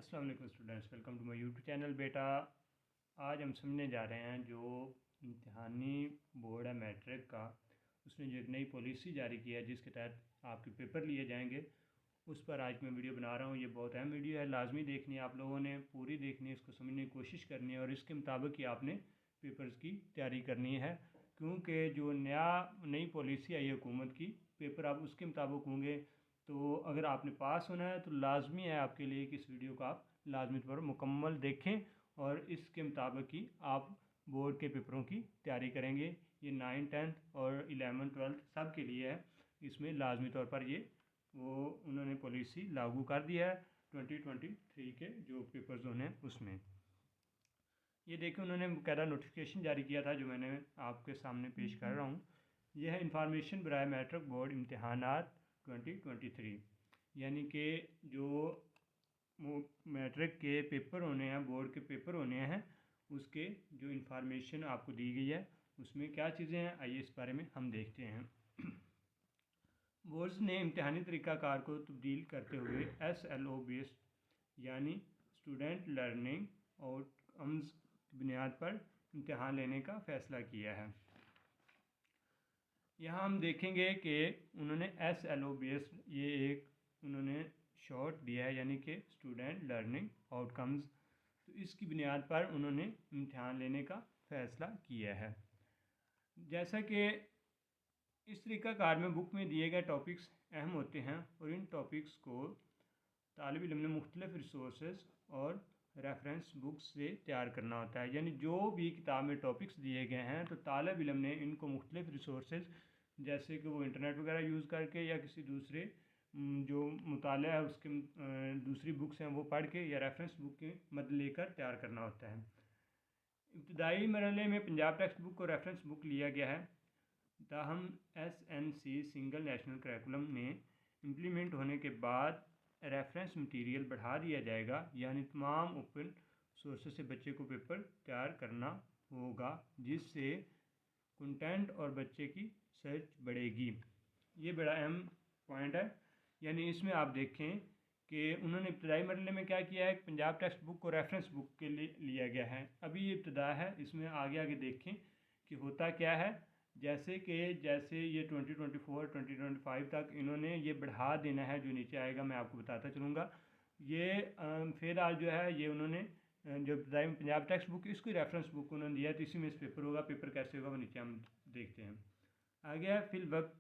अस्सलाम वालेकुम students, welcome to my YouTube channel. बेटा आज हम समझने जा रहे हैं जो इम्तिहानी बोर्ड है मैट्रिक का, उसने जो एक नई पॉलिसी जारी की है जिसके तहत आपके पेपर लिए जाएंगे, उस पर आज मैं वीडियो बना रहा हूँ। ये बहुत अहम वीडियो है, लाजमी देखनी है, आप लोगों ने पूरी देखनी है, इसको समझने की कोशिश करनी है और इसके मुताबिक ही आपने पेपर्स की तैयारी करनी है। क्योंकि जो नई पॉलिसी आई है हुकूमत की, पेपर आप उसके मुताबिक होंगे। तो अगर आपने पास होना है तो लाजमी है आपके लिए कि इस वीडियो को आप लाजमी तौर पर मुकम्मल देखें और इसके मुताबिक ही आप बोर्ड के पेपरों की तैयारी करेंगे। ये 9, 10th और 11, 12th सब के लिए है। इसमें लाजमी तौर पर ये उन्होंने पॉलिसी लागू कर दिया है 2023 के जो पेपर्स होने हैं उसमें। ये देखिए, उन्होंने बाकायदा नोटिफिकेशन जारी किया था जो मैंने आपके सामने पेश कर रहा हूँ। यह है इंफॉर्मेशन बराए मैट्रिक बोर्ड इम्तिहानात 2023, यानी कि जो मैट्रिक के पेपर होने हैं, बोर्ड के पेपर होने हैं, उसके जो इंफॉर्मेशन आपको दी गई है उसमें क्या चीज़ें हैं, आइए इस बारे में हम देखते हैं। बोर्ड्स ने इम्तिहानी तरीक़ाकार को तब्दील करते हुए SLO बेस्ड यानी स्टूडेंट लर्निंग आउटकम्स की बुनियाद पर इम्तिहान लेने का फ़ैसला किया है। यहाँ हम देखेंगे कि उन्होंने SLO बेस्ड ये एक उन्होंने शॉर्ट दिया है, यानी कि स्टूडेंट लर्निंग आउटकम्स। तो इसकी बुनियाद पर उन्होंने इम्तिहान लेने का फ़ैसला किया है। जैसा कि इस तरीक़ाकार में बुक में दिए गए टॉपिक्स अहम होते हैं और इन टॉपिक्स को तालिब इल्म ने मुख्तलिफ़ रिसोर्सेज और रेफरेंस बुक्स से तैयार करना होता है। यानी जो भी किताब में टॉपिक्स दिए गए हैं तो तालिब इल्म ने इनको मुख्तलिफ़ रिसोर्सेज, जैसे कि वो इंटरनेट वगैरह यूज़ करके या किसी दूसरे जो मुताला है उसके दूसरी बुक्स हैं वो पढ़ के या रेफरेंस बुक की मदद लेकर तैयार करना होता है। इब्तदाई मरहले में पंजाब टेक्स्ट बुक और रेफरेंस बुक लिया गया है। ताहम SNC सिंगल नेशनल करिकुलम ने इम्प्लीमेंट होने के बाद रेफरेंस मटेरियल बढ़ा दिया जाएगा, यानी तमाम ओपन सोर्सेस से बच्चे को पेपर तैयार करना होगा, जिससे कंटेंट और बच्चे की सर्च बढ़ेगी। ये बड़ा अहम पॉइंट है। यानी इसमें आप देखें कि उन्होंने इब्तदाई मरहले में क्या किया है, पंजाब टेक्स्ट बुक को रेफरेंस बुक के लिए लिया गया है। अभी ये इब्तदा है, इसमें आगे आगे देखें कि होता क्या है। जैसे ये 2024-2025 तक इन्होंने ये बढ़ा देना है, जो नीचे आएगा मैं आपको बताता चलूँगा। ये फिलहाल जो है ये उन्होंने जो इब्तदाई पंजाब टेक्स्ट बुक इसकी रेफरेंस बुक उन्होंने दिया, तो इसी में इस पेपर होगा। पेपर कैसे होगा वो नीचे हम देखते हैं। आगे है फिल वक्त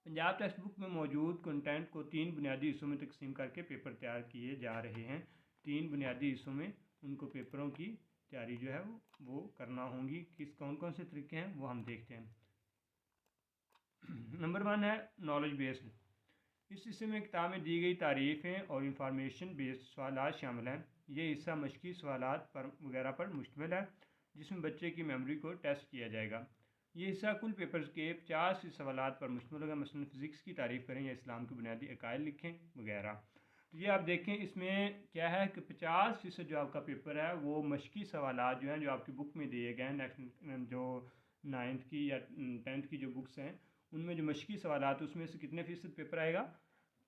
पंजाब टेक्स्ट बुक में मौजूद कंटेंट को 3 बुनियादी हिस्सों में तकसीम करके पेपर तैयार किए जा रहे हैं। 3 बुनियादी हिस्सों में उनको पेपरों की तैयारी जो है वो करना होगी। कौन कौन से तरीके हैं वो हम देखते हैं। नंबर 1 है नॉलेज बेस्ड। इस हिस्से में किताब में दी गई तारीफ़ें और इंफॉर्मेशन बेस्ड सवालात शामिल हैं। ये हिस्सा मशकी सवालात पर वगैरह पर मुश्तमिल है, जिसमें बच्चे की मेमोरी को टेस्ट किया जाएगा। ये हिस्सा कुल पेपर्स के 50 सवालात पर मुश्तमिल होगा। मसलन फ़िज़िक्स की तारीफ़ करें या इस्लाम के बुनियादी अकायद लिखें वगैरह। तो ये आप देखें, इसमें क्या है कि 50% जो आपका पेपर है वो मशकी सवालात जो हैं, जो आपकी बुक में दिए गए हैं, नेशनल जो 9th की या 10th की जो बुक्स हैं उनमें जो मशकी सवालात, उसमें से कितने फ़ीसद पेपर आएगा,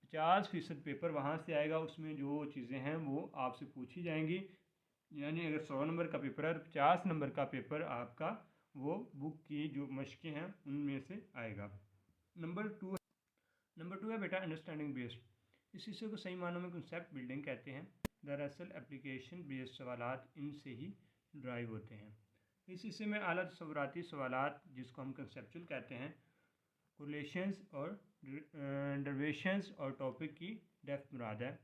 50% पेपर वहाँ से आएगा। उसमें जो चीज़ें हैं वो आपसे पूछी जाएंगी। यानी अगर 100 नंबर का पेपर है तो 50 नंबर का पेपर आपका वो बुक की जो मशकें हैं उनमें से आएगा। नंबर 2 है बेटा अंडरस्टैंडिंग बेस्ड। इस हिस्से को सही मानों में कंसेप्ट बिल्डिंग कहते हैं। दरअसल एप्लीकेशन बेस्ड सवालात इनसे ही ड्राइव होते हैं। इस हिस्से में आला तस्वुराती सवालात, जिसको हम कंसेप्चुअल कहते हैं, कोरिलेशंस और डरवेशंस और टॉपिक की डेप्थ मुराद है।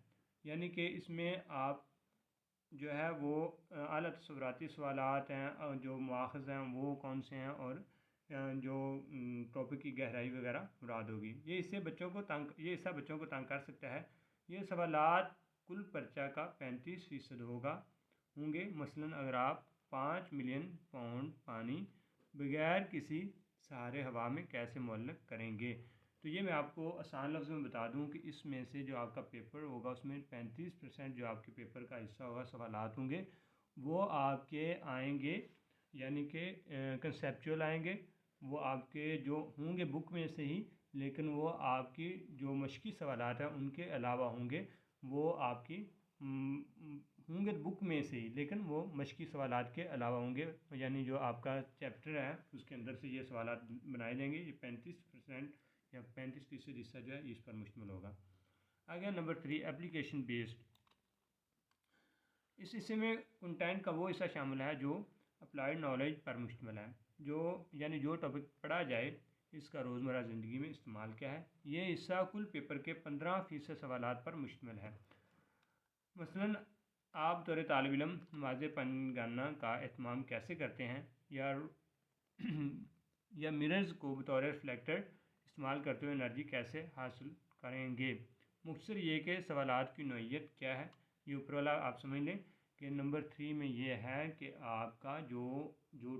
यानी कि इसमें आप जो है वो आला तस्वुराती सवालात हैं, जो मुआख़ज़ हैं वो कौन से हैं, और जो टॉपिक की गहराई वगैरह मुराद होगी। ये हिस्सा बच्चों को तंग कर सकता है। ये सवालात कुल पर्चा का 35% होंगे। मसलन अगर आप 5 मिलियन पाउंड पानी बगैर किसी सहारे हवा में कैसे मुअल्लक़ करेंगे। तो ये मैं आपको आसान लफ्ज़ों में बता दूं कि इसमें से जो आपका पेपर होगा उसमें 35% जो आपके पेपर का हिस्सा होगा, सवालात होंगे, वो आपके आएंगे, यानी कि कंसेप्चुअल आएंगे। वो आपके जो होंगे बुक में से ही, लेकिन वो आपकी जो मशकी सवालात हैं उनके अलावा होंगे। वो आपकी ہوں گے बुक में से ही, लेकिन वो मशक़ी सवालात के अलावा होंगे, यानी जो आपका चैप्टर है उसके अंदर से ये सवालात बनाए जाएंगे। ये 35% या 35% हिस्सा जो है इस पर मुश्तमिल होगा। आगे नंबर 3 एप्लीकेशन बेस्ड। इस हिस्से में कंटेंट का वो हिस्सा शामिल है जो अप्लाइड नॉलेज पर मुश्तमिल है, जो यानी जो टॉपिक पढ़ा जाए इसका रोज़मर्रा ज़िंदगी में इस्तेमाल क्या है। ये हिस्सा कुल पेपर के 15% सवालात पर मुश्तमिल है। मसलन आप तौर तालिब इल्म नमाज़ पंजगाना का एहतमाम कैसे करते हैं, या मिरर्स को बतौर रिफ्लेक्टर इस्तेमाल करते हुए एनर्जी कैसे हासिल करेंगे। मुख्तसर ये कि सवालात की नौइयत क्या है, ये ऊपर वाला आप समझ लें कि नंबर 3 में ये है कि आपका जो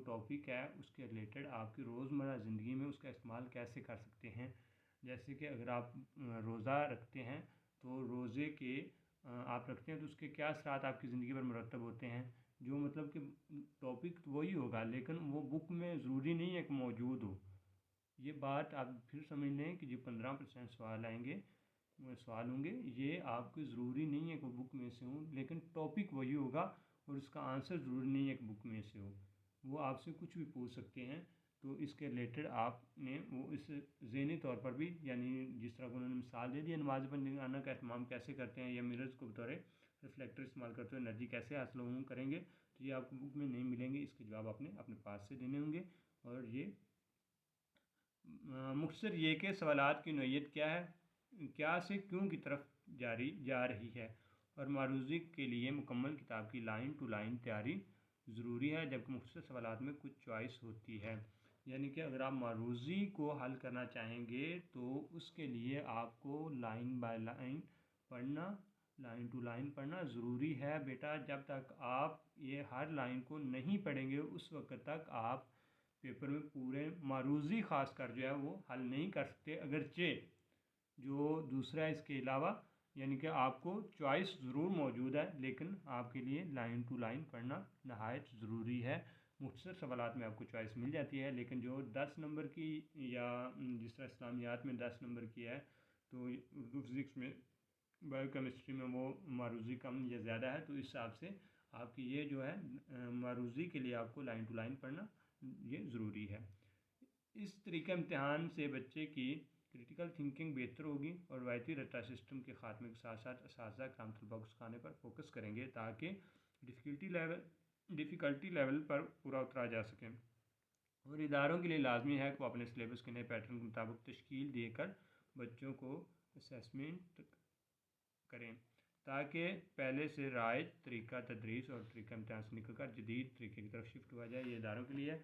टॉपिक है उसके रिलेटेड आपकी रोज़मर्रा ज़िंदगी में उसका इस्तेमाल कैसे कर सकते हैं। जैसे कि अगर आप रोज़ा रखते हैं तो रोज़े के आप रखते हैं तो उसके क्या असरात आपकी ज़िंदगी पर मुरतब होते हैं। जो मतलब कि टॉपिक तो वही होगा लेकिन वो बुक में ज़रूरी नहीं है कि मौजूद हो। ये बात आप फिर समझ लें कि जो 15% सवाल होंगे ये आपको ज़रूरी नहीं है कि बुक में से हो, लेकिन टॉपिक वही होगा और उसका आंसर ज़रूरी नहीं है कि बुक में से हो। वो आपसे कुछ भी पूछ सकते हैं, तो इसके रिलेटेड आपने वो इस ज़हनी तौर पर भी, यानी जिस तरह उन्होंने मिसाल दे दी नमाज़ पंजगाना का एहतमाम कैसे करते हैं या मिरर्स को बतौर रिफ्लेक्टर इस्तेमाल करते हुए एनर्जी कैसे हासिल करेंगे, तो ये आपको बुक में नहीं मिलेंगे। इसके जवाब आपने अपने पास से देने होंगे। और ये मुख्तसर ये कि सवालात की नौइयत क्या है, क्या से क्यों की तरफ जा रही है, और मारूज़ी के लिए मुकम्मल किताब की लाइन टू लाइन तैयारी ज़रूरी है, जबकि मुख्तसर सवालात में कुछ चॉइस होती है। यानी कि अगर आप मारूज़ी को हल करना चाहेंगे तो उसके लिए आपको लाइन बाय लाइन पढ़ना, लाइन टू लाइन पढ़ना ज़रूरी है बेटा। जब तक आप ये हर लाइन को नहीं पढ़ेंगे उस वक्त तक आप पेपर में पूरे मारूज़ी ख़ास कर जो है वो हल नहीं कर सकते। अगरचे जो दूसरा इसके अलावा यानी कि आपको चॉइस ज़रूर मौजूद है, लेकिन आपके लिए लाइन टू लाइन पढ़ना नहायत ज़रूरी है। मुख्तसर सवालात में आपको चॉइस मिल जाती है, लेकिन जो 10 नंबर की या जिस तरह इस्लामियात में 10 नंबर की है, तो उर्दू फिज़िक्स में बायोकेमिस्ट्री में वो मारूज़ी कम या ज़्यादा है, तो इस हिसाब से आपकी ये जो है मारूज़ी के लिए आपको लाइन टू लाइन पढ़ना ये ज़रूरी है। इस तरीके इम्तहान से बच्चे की क्रिटिकल थिंकिंग बेहतर होगी और रवायती रट्टा सिस्टम के ख़ात्मे के साथ साथ असातिज़ा कराम तलबा को सिखाने पर फोकस करेंगे ताकि डिफ़िकल्टी लेवल पर पूरा उतरा जा सके। और इदारों के लिए लाजमी है कि वो अपने सिलेबस के नए पैटर्न के मुताबिक तश्कील देकर बच्चों को असेसमेंट करें, ताकि पहले से राइज तरीका तदरीस और तरीका इम्तहान से निकल कर जदीद तरीके की तरफ शिफ्ट हुआ जाए। ये इदारों के लिए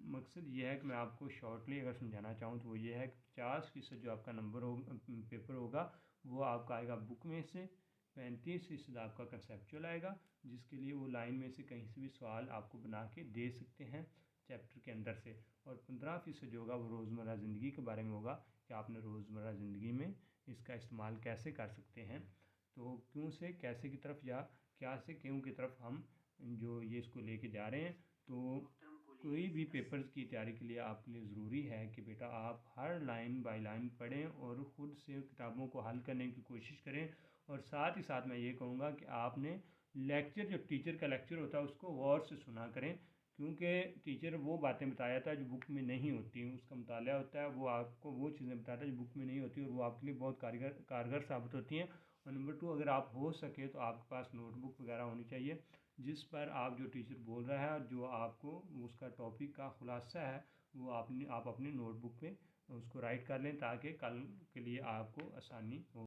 मकसद ये है कि मैं आपको शॉर्टली अगर समझाना चाहूँ तो वो ये है कि 50% जो आपका नंबर होगा पेपर होगा वो आपका आएगा बुक में से, 35% आपका कंसेप्चुअल आएगा जिसके लिए वो लाइन में से कहीं से भी सवाल आपको बना के दे सकते हैं चैप्टर के अंदर से, और 15% जो होगा वो रोज़मर्रा ज़िंदगी के बारे में होगा कि आपने रोज़मर्रा ज़िंदगी में इसका इस्तेमाल कैसे कर सकते हैं। तो क्यों से कैसे की तरफ या क्या से क्यों की तरफ हम जो ये इसको लेके जा रहे हैं। तो कोई भी पेपर्स की तैयारी के लिए आपके लिए ज़रूरी है कि बेटा आप हर लाइन बाय लाइन पढ़ें और ख़ुद से किताबों को हल करने की कोशिश करें। और साथ ही साथ मैं ये कहूँगा कि आपने लेक्चर, जो टीचर का लेक्चर होता है उसको गौर से सुना करें, क्योंकि टीचर वो बातें बताया था जो बुक में नहीं होती, उसका मुताला होता है, वो आपको वो चीज़ें बताता है जो बुक में नहीं होती और वो आपके लिए बहुत कारगर साबित होती हैं। और नंबर 2, अगर आप हो सके तो आपके पास नोटबुक वगैरह होनी चाहिए जिस पर आप जो टीचर बोल रहा है और जो आपको उसका टॉपिक का खुलासा है वो आप अपनी नोटबुक पे उसको राइट कर लें ताकि कल के लिए आपको आसानी हो।